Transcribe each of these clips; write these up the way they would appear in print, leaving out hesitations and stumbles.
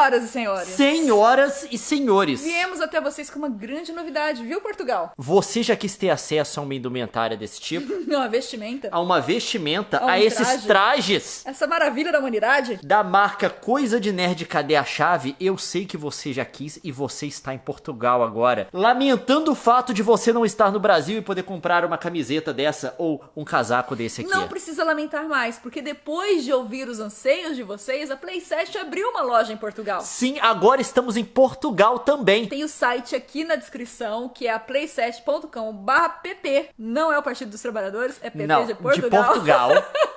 Senhoras e senhores. Senhoras e senhores. Viemos até vocês com uma grande novidade, viu, Portugal? Você já quis ter acesso a uma indumentária desse tipo? Uma vestimenta. A uma vestimenta? A um A esses traje? trajes? Essa maravilha da humanidade? Da marca Coisa de Nerd, cadê a chave? Eu sei que você já quis e você está em Portugal agora. Lamentando o fato de você não estar no Brasil e poder comprar uma camiseta dessa ou um casaco desse aqui. Não precisa lamentar mais, porque depois de ouvir os anseios de vocês, a Play7 abriu uma loja em Portugal. Sim, agora estamos em Portugal também. Tem o site aqui na descrição, que é a play7.com/pp. Não é o Partido dos Trabalhadores, é PP Não, de Portugal. de Portugal.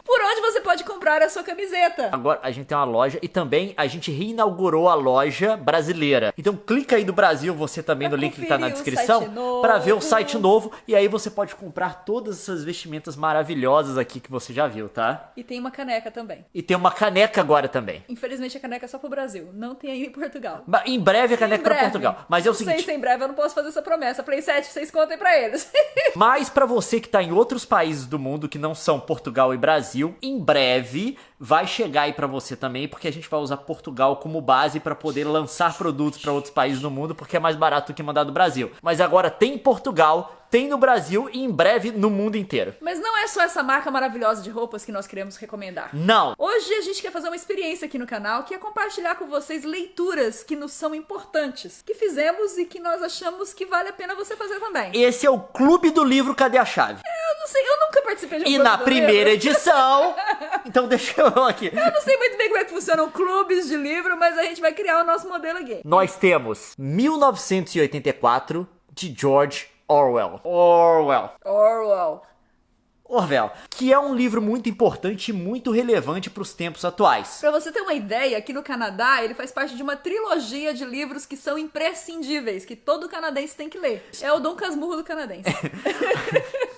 Por onde você pode comprar a sua camiseta. Agora a gente tem uma loja e também a gente reinaugurou a loja brasileira. Então clica aí do Brasil, você também no link que tá na descrição, pra ver o site novo. E aí você pode comprar todas essas vestimentas maravilhosas aqui que você já viu, tá? E tem uma caneca também. E tem uma caneca agora também. Infelizmente a caneca é só pro Brasil, não tem aí em Portugal. Em breve a caneca Em pra breve. Portugal. Mas é o Não sei seguinte, se em breve eu não posso fazer essa promessa. Play7, vocês contem pra eles. mas pra você que tá em outros países do mundo que não são Portugal e Brasil, em breve vai chegar aí pra você também, porque a gente vai usar Portugal como base pra poder lançar produtos pra outros países do mundo, porque é mais barato do que mandar do Brasil. Mas agora tem em Portugal, tem no Brasil e em breve no mundo inteiro. Mas não é só essa marca maravilhosa de roupas que nós queremos recomendar. Não! Hoje a gente quer fazer uma experiência aqui no canal, que é compartilhar com vocês leituras que nos são importantes, que fizemos e que nós achamos que vale a pena você fazer também. Esse é o Clube do Livro Cadê a Chave? Eu não sei, eu nunca participei de um E clube na do primeira livro. edição... Então deixa eu aqui. Eu não sei muito bem como é que funcionam clubes de livro, mas a gente vai criar o nosso modelo aqui. Nós temos 1984 de George Orwell. Orwell, que é um livro muito importante e muito relevante para os tempos atuais. Pra você ter uma ideia, aqui no Canadá, ele faz parte de uma trilogia de livros que são imprescindíveis, que todo canadense tem que ler. É o Dom Casmurro do canadense.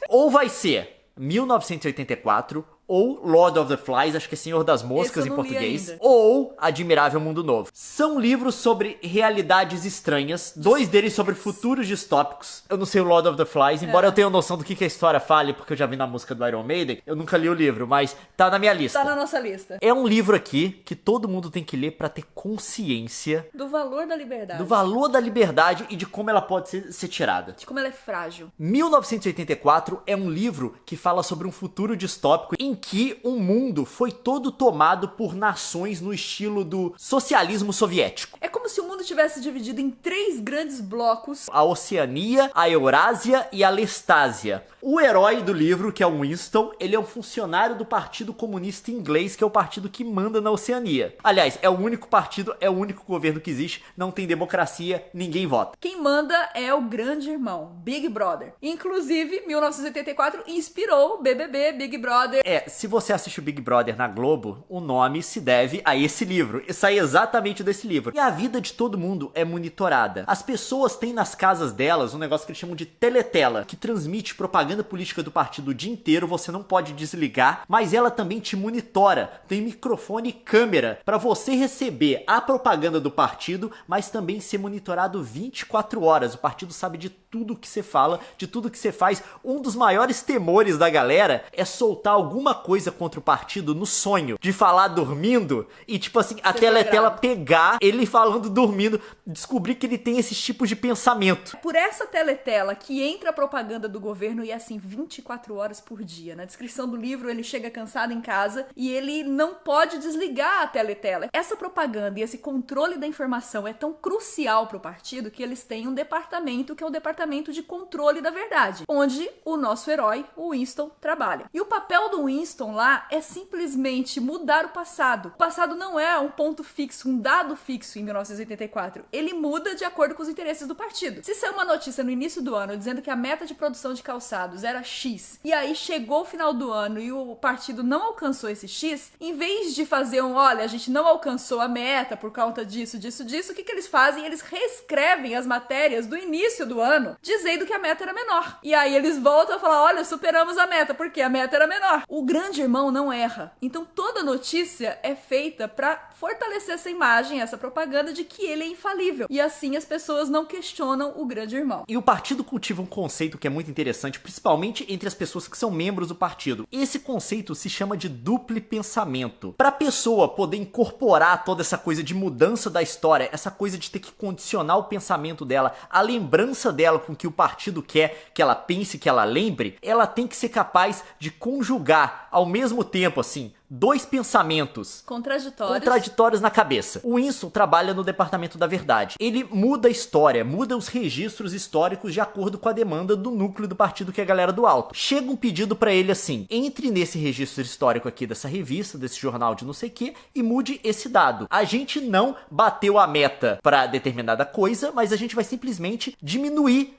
Ou vai ser 1984, ou Lord of the Flies, acho que é Senhor das Moscas Esse eu em não li português, ainda. ou Admirável Mundo Novo. São livros sobre realidades estranhas, dois deles sobre futuros distópicos. Eu não sei o Lord of the Flies, embora eu tenha noção do que a história fale, porque eu já vi na música do Iron Maiden, eu nunca li o livro, mas tá na minha lista. Tá na nossa lista. É um livro aqui que todo mundo tem que ler pra ter consciência Do valor da liberdade. do valor da liberdade e de como ela pode ser tirada. De como ela é frágil. 1984 é um livro que fala sobre um futuro distópico em que o mundo foi todo tomado por nações no estilo do socialismo soviético. É como se o mundo tivesse dividido em 3 grandes blocos. A Oceania, a Eurásia e a Lestásia. O herói do livro, que é o Winston, ele é um funcionário do Partido Comunista Inglês, que é o partido que manda na Oceania. Aliás, é o único partido, é o único governo que existe, não tem democracia, ninguém vota. Quem manda é o grande irmão, Big Brother. Inclusive, 1984 inspirou BBB, Big Brother. Se você assiste o Big Brother na Globo, o nome se deve a esse livro. E sai exatamente desse livro. E a vida de todo mundo é monitorada. As pessoas têm nas casas delas um negócio que eles chamam de teletela, que transmite propaganda política do partido o dia inteiro, você não pode desligar, mas ela também te monitora. Tem microfone e câmera para você receber a propaganda do partido, mas também ser monitorado 24 horas. O partido sabe de tudo que você fala, de tudo que você faz. Um dos maiores temores da galera é soltar alguma coisa contra o partido no sonho, de falar dormindo e tipo assim, a teletela pegar ele falando dormindo, descobrir que ele tem esses tipos de pensamento. Por essa teletela que entra a propaganda do governo e é assim 24 horas por dia. Na descrição do livro ele chega cansado em casa e ele não pode desligar a teletela. Essa propaganda e esse controle da informação é tão crucial para o partido que eles têm um departamento que é o departamento de controle da verdade, onde o nosso herói, o Winston, trabalha. E o papel do Winston lá é simplesmente mudar o passado. O passado não é um ponto fixo, um dado fixo em 1984. Ele muda de acordo com os interesses do partido. Se saiu uma notícia no início do ano dizendo que a meta de produção de calçados era X, e aí chegou o final do ano e o partido não alcançou esse X, em vez de fazer olha, a gente não alcançou a meta por conta disso, o que eles fazem? Eles reescrevem as matérias do início do ano, dizendo que a meta era menor. E aí eles voltam a falar, olha, superamos a meta, porque a meta era menor. O grande irmão não erra. Então toda notícia é feita pra fortalecer essa imagem, essa propaganda de que ele é infalível. E assim as pessoas não questionam o grande irmão. E o partido cultiva um conceito que é muito interessante, principalmente entre as pessoas que são membros do partido. Esse conceito se chama de duplo pensamento. Para a pessoa poder incorporar toda essa coisa de mudança da história, essa coisa de ter que condicionar o pensamento dela, a lembrança dela com o que o partido quer que ela pense, que ela lembre, ela tem que ser capaz de conjugar ao mesmo tempo, assim, dois pensamentos contraditórios na cabeça. O Winston trabalha no Departamento da Verdade. Ele muda a história, muda os registros históricos de acordo com a demanda do núcleo do partido, que é a galera do alto. Chega um pedido pra ele assim: entre nesse registro histórico aqui dessa revista, desse jornal de não sei o que, e mude esse dado. A gente não bateu a meta pra determinada coisa, mas a gente vai simplesmente diminuir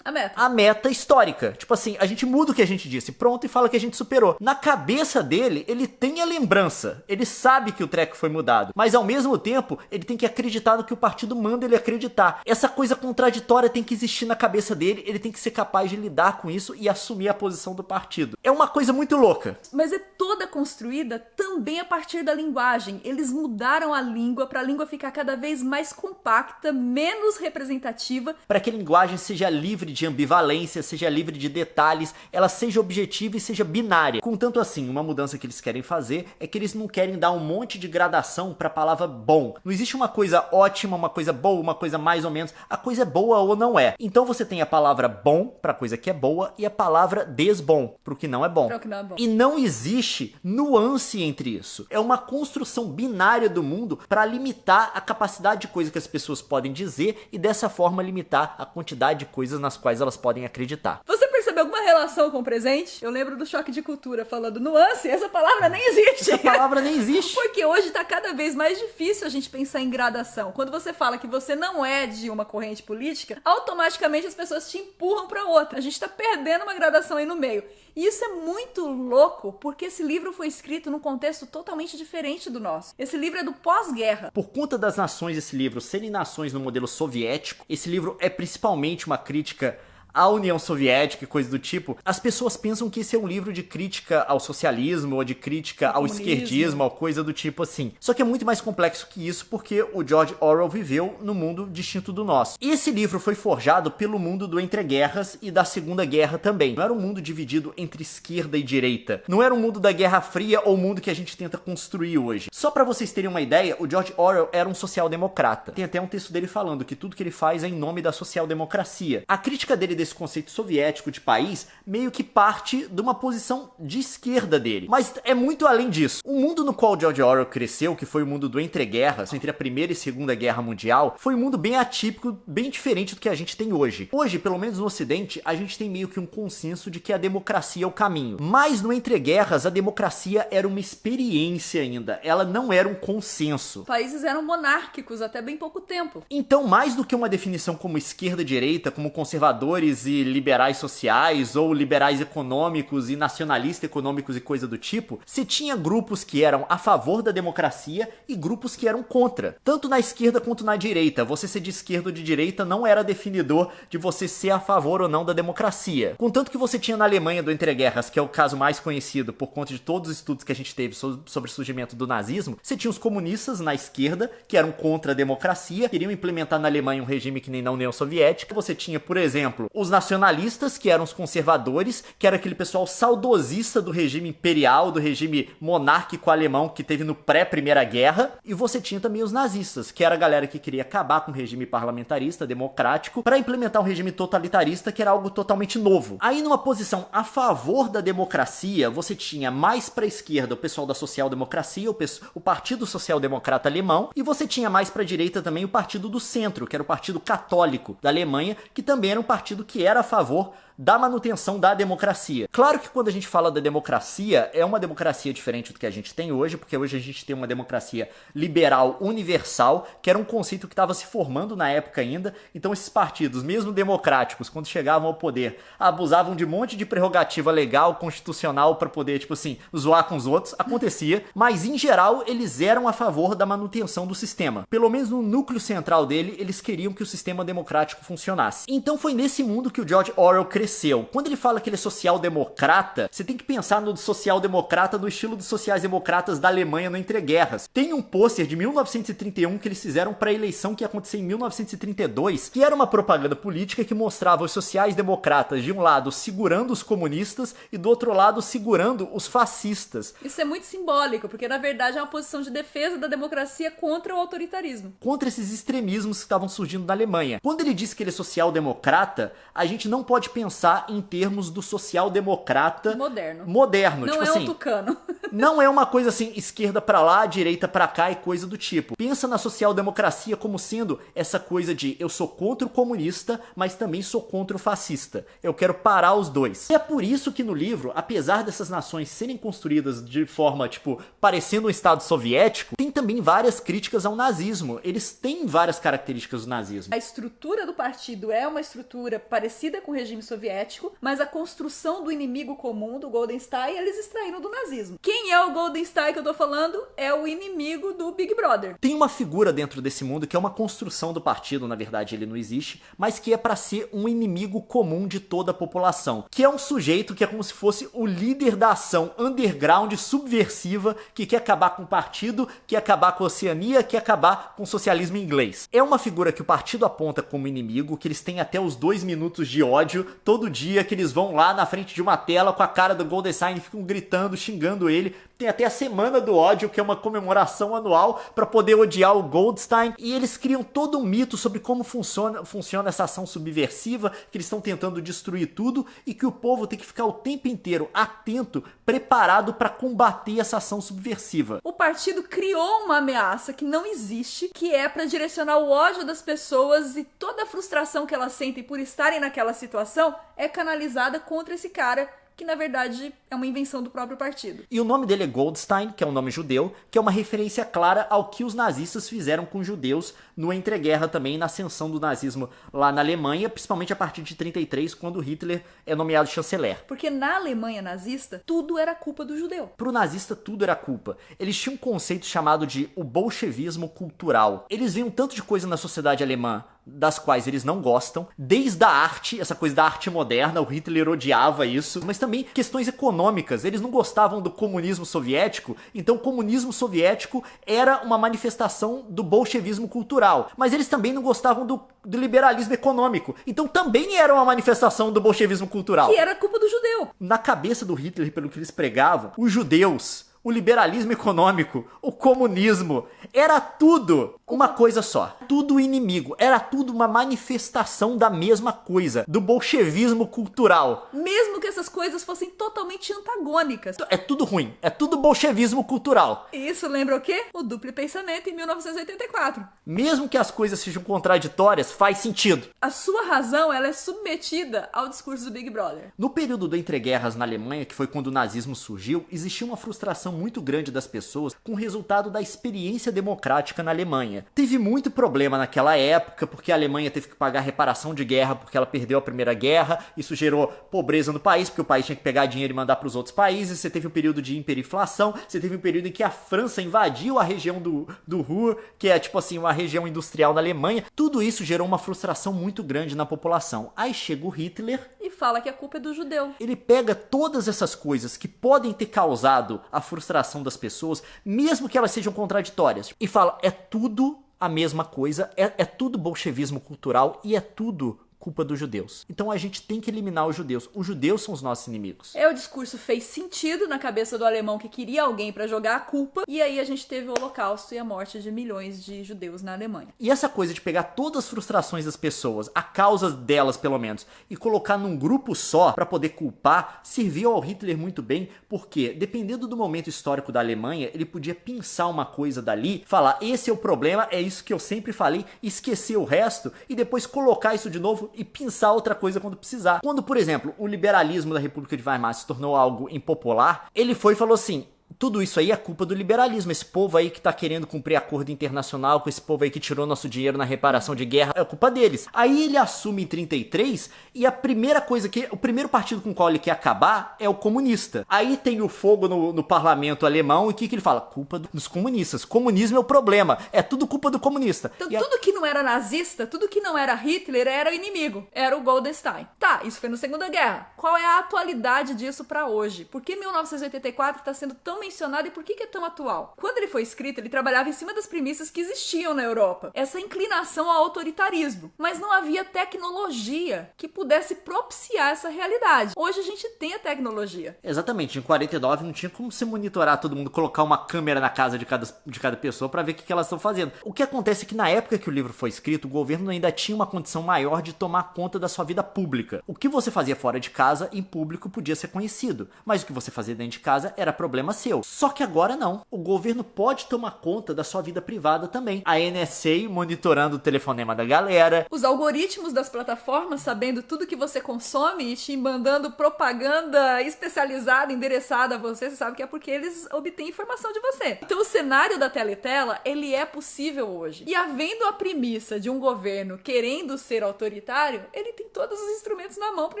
a meta histórica. Tipo assim, a gente muda o que a gente disse, pronto, e fala que a gente superou. Na cabeça dele, ele tem a lembrança. Ele sabe que o treco foi mudado. Mas ao mesmo tempo, ele tem que acreditar no que o partido manda ele acreditar. Essa coisa contraditória tem que existir na cabeça dele. Ele tem que ser capaz de lidar com isso e assumir a posição do partido. É uma coisa muito louca. Mas é toda construída também a partir da linguagem. Eles mudaram a língua para a língua ficar cada vez mais compacta, menos representativa. Para que a linguagem seja livre de ambivalência, seja livre de detalhes, ela seja objetiva e seja binária. Contanto assim, uma mudança que eles querem fazer é que eles não querem dar um monte de gradação para a palavra bom. Não existe uma coisa ótima, uma coisa boa, uma coisa mais ou menos. A coisa é boa ou não é. Então você tem a palavra bom para coisa que é boa e a palavra desbom para o que não é bom. E não existe nuance entre isso. É uma construção binária do mundo para limitar a capacidade de coisa que as pessoas podem dizer e dessa forma limitar a quantidade de coisas nas quais elas podem acreditar. Você percebeu alguma relação com o presente? Eu lembro do Choque de Cultura falando nuance, essa palavra nem existe. Essa palavra nem existe. Porque hoje tá cada vez mais difícil a gente pensar em gradação. Quando você fala que você não é de uma corrente política, automaticamente as pessoas te empurram pra outra. A gente tá perdendo uma gradação aí no meio. E isso é muito louco, porque esse livro foi escrito num contexto totalmente diferente do nosso. Esse livro é do pós-guerra. Por conta das nações desse livro serem nações no modelo soviético, esse livro é principalmente uma crítica à União Soviética e coisa do tipo. As pessoas pensam que esse é um livro de crítica ao socialismo ou de crítica ao esquerdismo, ou coisa do tipo assim. Só que é muito mais complexo que isso, porque o George Orwell viveu num mundo distinto do nosso. Esse livro foi forjado pelo mundo do entreguerras e da Segunda Guerra também. Não era um mundo dividido entre esquerda e direita. Não era um mundo da Guerra Fria ou o mundo que a gente tenta construir hoje. Só pra vocês terem uma ideia, o George Orwell era um social-democrata. Tem até um texto dele falando que tudo que ele faz é em nome da social-democracia. A crítica dele desse conceito soviético de país meio que parte de uma posição de esquerda dele. Mas é muito além disso. O mundo no qual George Orwell cresceu, que foi o mundo do entreguerras, entre a Primeira e Segunda Guerra Mundial, foi um mundo bem atípico, bem diferente do que a gente tem hoje. Hoje, pelo menos no Ocidente, a gente tem meio que um consenso de que a democracia é o caminho. Mas no entreguerras, a democracia era uma experiência ainda. Ela não era um consenso. Países eram monárquicos até bem pouco tempo. Então, mais do que uma definição como esquerda-direita, como conservadores e liberais sociais, ou liberais econômicos e nacionalistas econômicos e coisa do tipo, se tinha grupos que eram a favor da democracia e grupos que eram contra. Tanto na esquerda quanto na direita. Você ser de esquerda ou de direita não era definidor de você ser a favor ou não da democracia. Contanto que você tinha na Alemanha do entreguerras, que é o caso mais conhecido por conta de todos os estudos que a gente teve sobre o surgimento do nazismo, você tinha os comunistas na esquerda, que eram contra a democracia, queriam implementar na Alemanha um regime que nem na União Soviética. Você tinha, por exemplo, os nacionalistas, que eram os conservadores, que era aquele pessoal saudosista do regime imperial, do regime monárquico alemão que teve no pré-Primeira Guerra. E você tinha também os nazistas, que era a galera que queria acabar com o regime parlamentarista, democrático, para implementar um regime totalitarista, que era algo totalmente novo. Aí, numa posição a favor da democracia, você tinha mais pra esquerda o pessoal da social-democracia, o Partido Social-Democrata Alemão, e você tinha mais pra direita também o Partido do Centro, que era o Partido Católico da Alemanha, que também era um partido que era a favor da manutenção da democracia. Claro que quando a gente fala da democracia, é uma democracia diferente do que a gente tem hoje, porque hoje a gente tem uma democracia liberal universal, que era um conceito que estava se formando na época ainda. Então esses partidos, mesmo democráticos, quando chegavam ao poder, abusavam de um monte de prerrogativa legal, constitucional, para poder, tipo assim, zoar com os outros. Acontecia, mas em geral eles eram a favor da manutenção do sistema. Pelo menos no núcleo central dele, eles queriam que o sistema democrático funcionasse. Então foi nesse mundo que o George Orwell cresceu. cresceu. Quando ele fala que ele é social-democrata, você tem que pensar no social-democrata do estilo dos sociais-democratas da Alemanha no entreguerras. Tem um pôster de 1931 que eles fizeram para a eleição que ia acontecer em 1932, que era uma propaganda política que mostrava os sociais-democratas de um lado segurando os comunistas e do outro lado segurando os fascistas. Isso é muito simbólico, porque na verdade é uma posição de defesa da democracia contra o autoritarismo. Contra esses extremismos que estavam surgindo na Alemanha. Quando ele diz que ele é social-democrata, a gente não pode pensar em termos do social-democrata moderno. Não tipo é assim, um tucano. Não é uma coisa assim, esquerda pra lá, direita pra cá e coisa do tipo. Pensa na social-democracia como sendo essa coisa de eu sou contra o comunista, mas também sou contra o fascista. Eu quero parar os dois. E é por isso que no livro, apesar dessas nações serem construídas de forma, tipo, parecendo um Estado soviético, tem também várias críticas ao nazismo. Eles têm várias características do nazismo. A estrutura do partido é uma estrutura parecida com o regime soviético, mas a construção do inimigo comum, do Goldenstein, eles extraíram do nazismo. Quem é o Goldenstein que eu tô falando? É o inimigo do Big Brother. Tem uma figura dentro desse mundo que é uma construção do partido, na verdade ele não existe, mas que é pra ser um inimigo comum de toda a população. Que é um sujeito que é como se fosse o líder da ação underground, subversiva, que quer acabar com o partido, quer acabar com a Oceania, quer acabar com o socialismo inglês. É uma figura que o partido aponta como inimigo, que eles têm até os 2 minutos de ódio todo dia, que eles vão lá na frente de uma tela com a cara do Goldenstein e ficam gritando, xingando ele. Tem até a Semana do Ódio, que é uma comemoração anual para poder odiar o Goldstein. E eles criam todo um mito sobre como funciona essa ação subversiva, que eles estão tentando destruir tudo e que o povo tem que ficar o tempo inteiro atento, preparado para combater essa ação subversiva. O partido criou uma ameaça que não existe, que é para direcionar o ódio das pessoas, e toda a frustração que elas sentem por estarem naquela situação é canalizada contra esse cara, que na verdade é uma invenção do próprio partido. E o nome dele é Goldstein, que é um nome judeu, que é uma referência clara ao que os nazistas fizeram com judeus no entreguerra também, na ascensão do nazismo lá na Alemanha, principalmente a partir de 33, quando Hitler é nomeado chanceler. Porque na Alemanha nazista, tudo era culpa do judeu. Pro nazista, tudo era culpa. Eles tinham um conceito chamado de o bolchevismo cultural. Eles viam tanto de coisa na sociedade alemã das quais eles não gostam, desde a arte, essa coisa da arte moderna, o Hitler odiava isso, mas também questões econômicas. Eles não gostavam do comunismo soviético, então o comunismo soviético era uma manifestação do bolchevismo cultural, mas eles também não gostavam do liberalismo econômico, então também era uma manifestação do bolchevismo cultural. Que era culpa do judeu. Na cabeça do Hitler, pelo que eles pregavam, os judeus, o liberalismo econômico, o comunismo, era tudo uma coisa só. Tudo inimigo. Era tudo uma manifestação da mesma coisa, do bolchevismo cultural. Mesmo que essas coisas fossem totalmente antagônicas. É tudo ruim. É tudo bolchevismo cultural. E isso lembra o quê? O duplo pensamento em 1984. Mesmo que as coisas sejam contraditórias, faz sentido. A sua razão, ela é submetida ao discurso do Big Brother. No período do entreguerras na Alemanha, que foi quando o nazismo surgiu, existia uma frustração muito grande das pessoas com o resultado da experiência democrática na Alemanha. Teve muito problema naquela época, porque a Alemanha teve que pagar reparação de guerra porque ela perdeu a Primeira Guerra. Isso gerou pobreza no país, porque o país tinha que pegar dinheiro e mandar para os outros países. Você teve um período de hiperinflação, você teve um período em que a França invadiu a região do Ruhr, que é tipo assim, uma região industrial na Alemanha. Tudo isso gerou uma frustração muito grande na população. Aí chega o Hitler e fala que a culpa é do judeu. Ele pega todas essas coisas que podem ter causado a frustração das pessoas, mesmo que elas sejam contraditórias, e fala, é tudo a mesma coisa, é tudo bolchevismo cultural e é tudo culpa dos judeus. Então a gente tem que eliminar os judeus. Os judeus são os nossos inimigos. O discurso fez sentido na cabeça do alemão que queria alguém pra jogar a culpa, e aí a gente teve o Holocausto e a morte de milhões de judeus na Alemanha. E essa coisa de pegar todas as frustrações das pessoas, a causa delas pelo menos, e colocar num grupo só pra poder culpar, serviu ao Hitler muito bem, porque dependendo do momento histórico da Alemanha, ele podia pensar uma coisa dali, falar, esse é o problema, é isso que eu sempre falei, esquecer o resto, e depois colocar isso de novo e pensar outra coisa quando precisar. Quando, por exemplo, o liberalismo da República de Weimar se tornou algo impopular, ele foi e falou assim, tudo isso aí é culpa do liberalismo. Esse povo aí que tá querendo cumprir acordo internacional com esse povo aí que tirou nosso dinheiro na reparação de guerra, é culpa deles. Aí ele assume em 33 e a primeira coisa o primeiro partido com o qual ele quer acabar é o comunista. Aí tem o fogo no parlamento alemão e o que ele fala? Culpa dos comunistas. Comunismo é o problema. É tudo culpa do comunista. Então tudo que não era nazista, tudo que não era Hitler era o inimigo. Era o Goldenstein. Tá, isso foi na Segunda Guerra. Qual é a atualidade disso pra hoje? Por que 1984 tá sendo tão mencionado e por que é tão atual? Quando ele foi escrito, ele trabalhava em cima das premissas que existiam na Europa. Essa inclinação ao autoritarismo. Mas não havia tecnologia que pudesse propiciar essa realidade. Hoje a gente tem a tecnologia. Exatamente. Em 49 não tinha como você monitorar todo mundo, colocar uma câmera na casa de cada pessoa pra ver o que elas estão fazendo. O que acontece é que na época que o livro foi escrito, o governo ainda tinha uma condição maior de tomar conta da sua vida pública. O que você fazia fora de casa, em público, podia ser conhecido. Mas o que você fazia dentro de casa era problema seu. Só que agora não. O governo pode tomar conta da sua vida privada também. A NSA monitorando o telefonema da galera. Os algoritmos das plataformas sabendo tudo que você consome e te mandando propaganda especializada, endereçada a você. Você sabe que é porque eles obtêm informação de você. Então o cenário da teletela, ele é possível hoje. E havendo a premissa de um governo querendo ser autoritário, ele tem todos os instrumentos na mão pra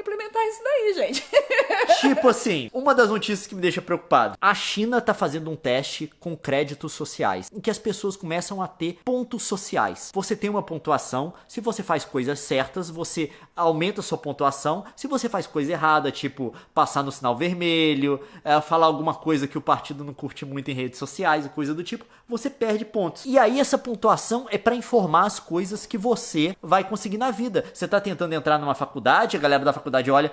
implementar isso daí, gente. Tipo assim, uma das notícias que me deixa preocupado. A China tá fazendo um teste com créditos sociais, em que as pessoas começam a ter pontos sociais. Você tem uma pontuação, se você faz coisas certas, você aumenta a sua pontuação. Se você faz coisa errada, tipo passar no sinal vermelho, falar alguma coisa que o partido não curte muito em redes sociais e coisa do tipo, você perde pontos. E aí essa pontuação é pra informar as coisas que você vai conseguir na vida. Você tá tentando entrar numa faculdade, a galera da faculdade olha,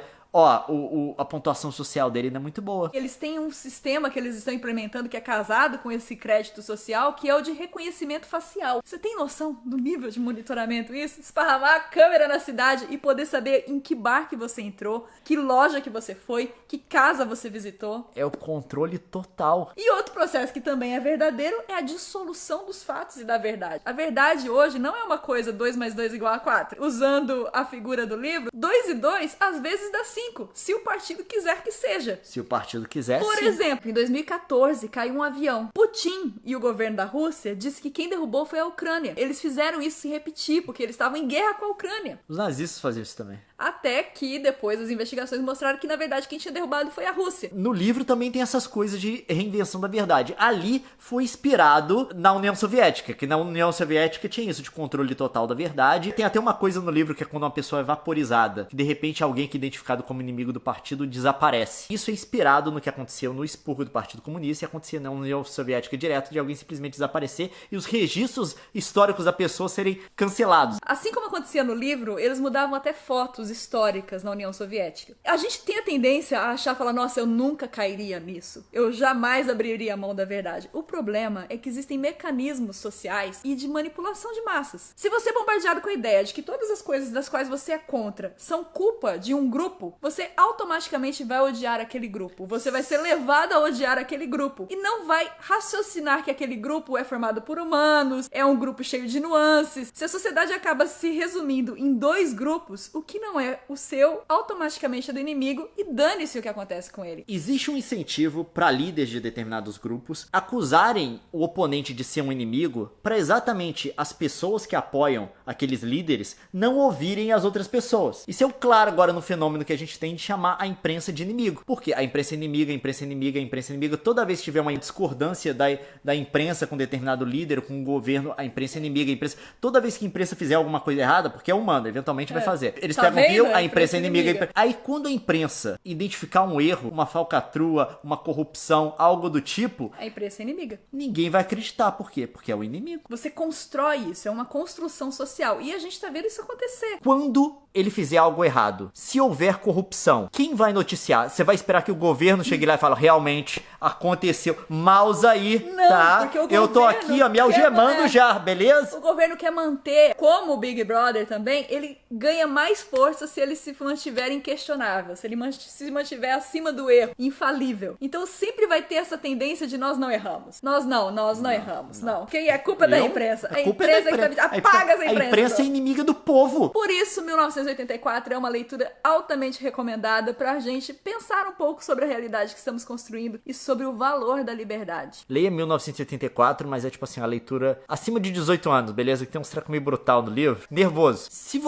a pontuação social dele não é muito boa. Eles têm um sistema que eles estão implementando que é casado com esse crédito social, que é o de reconhecimento facial. Você tem noção do nível de monitoramento isso? Esparramar a câmera na cidade e poder saber em que bar que você entrou, que loja que você foi, que casa você visitou. É o controle total. E outro processo que também é verdadeiro é a dissolução dos fatos e da verdade. A verdade hoje não é uma coisa 2 mais 2 igual a 4. Usando a figura do livro, 2 e 2 às vezes dá 5. Se o partido quiser que seja. Se o partido quiser, Por sim. exemplo, em 2014 caiu um avião. Putin e o governo da Rússia disse que quem derrubou foi a Ucrânia. Eles fizeram isso se repetir, porque eles estavam em guerra com a Ucrânia. Os nazistas faziam isso também. Até que depois as investigações mostraram que na verdade quem tinha derrubado foi a Rússia. No livro também tem essas coisas de reinvenção da verdade. Ali foi inspirado na União Soviética, que na União Soviética tinha isso de controle total da verdade. Tem até uma coisa no livro que é quando uma pessoa é vaporizada, que de repente alguém que é identificado como inimigo do partido desaparece. Isso é inspirado no que aconteceu no expurgo do Partido Comunista e acontecia na União Soviética direto, de alguém simplesmente desaparecer e os registros históricos da pessoa serem cancelados. Assim como acontecia no livro, eles mudavam até fotos históricas na União Soviética. A gente tem a tendência a achar, falar, nossa, eu nunca cairia nisso. Eu jamais abriria a mão da verdade. O problema é que existem mecanismos sociais e de manipulação de massas. Se você é bombardeado com a ideia de que todas as coisas das quais você é contra são culpa de um grupo, você automaticamente vai odiar aquele grupo. Você vai ser levado a odiar aquele grupo. E não vai raciocinar que aquele grupo é formado por humanos, é um grupo cheio de nuances. Se a sociedade acaba se resumindo em 2 grupos, o que não é o seu, automaticamente é do inimigo e dane-se o que acontece com ele. Existe um incentivo para líderes de determinados grupos acusarem o oponente de ser um inimigo para exatamente as pessoas que apoiam aqueles líderes não ouvirem as outras pessoas. Isso é claro agora no fenômeno que a gente tem de chamar a imprensa de inimigo. Porque a imprensa é inimiga, a imprensa é inimiga, a imprensa é inimiga. Toda vez que tiver uma discordância da imprensa com determinado líder, com o governo, a imprensa é inimiga. Toda vez que a imprensa fizer alguma coisa errada, porque é humano, eventualmente vai fazer. Eles pegam viu, a imprensa é inimiga. Aí quando a imprensa identificar um erro, uma falcatrua, uma corrupção, algo do tipo, a imprensa é inimiga. Ninguém vai acreditar. Por quê? Porque é o inimigo. Você constrói isso, é uma construção social. E a gente tá vendo isso acontecer. Quando ele fizer algo errado, se houver corrupção, quem vai noticiar? Você vai esperar que o governo chegue lá e fale, realmente, aconteceu. Mouse aí, não, tá? Eu tô aqui, ó, me algemando já, beleza? O governo quer manter, como o Big Brother também, ele ganha mais força força se ele se mantiver inquestionável, se ele se mantiver acima do erro, infalível. Então sempre vai ter essa tendência de nós não erramos. Nós não erramos. Não. Quem é culpa da imprensa? A imprensa que apaga essa imprensa. A imprensa é inimiga do povo. Por isso, 1984 é uma leitura altamente recomendada pra gente pensar um pouco sobre a realidade que estamos construindo e sobre o valor da liberdade. Leia 1984, mas é tipo assim, a leitura acima de 18 anos, beleza? Que tem um treco meio brutal no livro. Nervoso. Se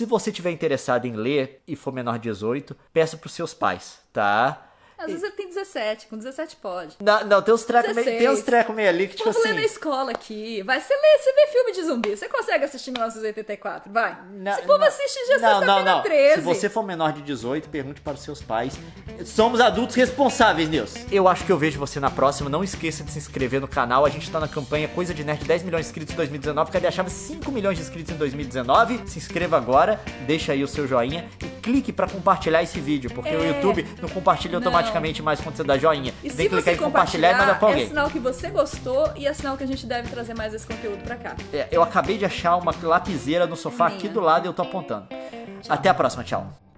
você tiver interessado em ler e for menor de 18, peça pros seus pais, tá? Às vezes ele tem 17, com 17 pode. Não, tem uns trecos meio ali que tipo assim... Vamos ler na escola aqui. Vai, você vê filme de zumbi, você consegue assistir 1984, vai. Esse povo assiste já sexta-feira 13. Se você for menor de 18, pergunte para os seus pais. Somos adultos responsáveis, Nilson. Eu acho que eu vejo você na próxima. Não esqueça de se inscrever no canal. A gente tá na campanha Coisa de Nerd 10 milhões de inscritos em 2019. Cadê a chave? 5 milhões de inscritos em 2019. Se inscreva agora, deixa aí o seu joinha e clique para compartilhar esse vídeo, porque o YouTube não compartilha automaticamente mais quando você dá joinha. E tem se que clicar você em compartilhar e mandar pra alguém. É sinal que você gostou e é sinal que a gente deve trazer mais esse conteúdo pra cá. Eu acabei de achar uma lapiseira no sofá aqui do lado e eu tô apontando. Tchau. Até a próxima, tchau.